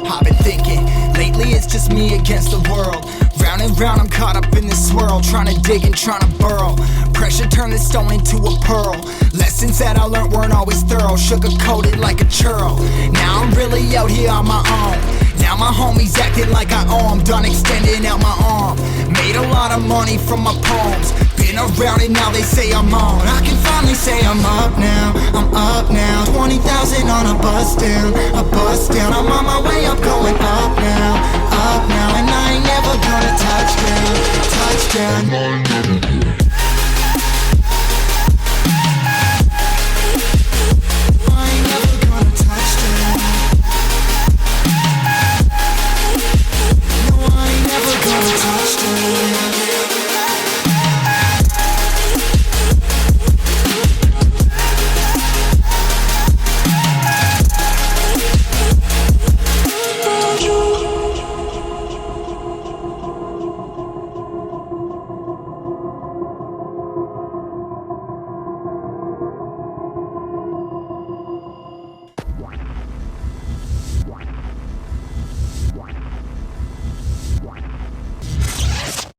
I've been thinking, lately it's just me against the world. Round and round I'm caught up in this swirl, trying to dig and trying to burrow. Pressure turned the stone into a pearl. Lessons that I learned weren't always thorough, sugar-coated like a churl. Now I'm really out here on my own. Now my homies acting like I owe 'em, done extending out my arm. Made a lot of money from my poems. Been around it, now they say I'm on. I can finally say I'm up now, I'm up now. 20,000 on a bus down, a bus down. I'm on my way up, going up now, up now. And I ain't never gonna touch down, touch down.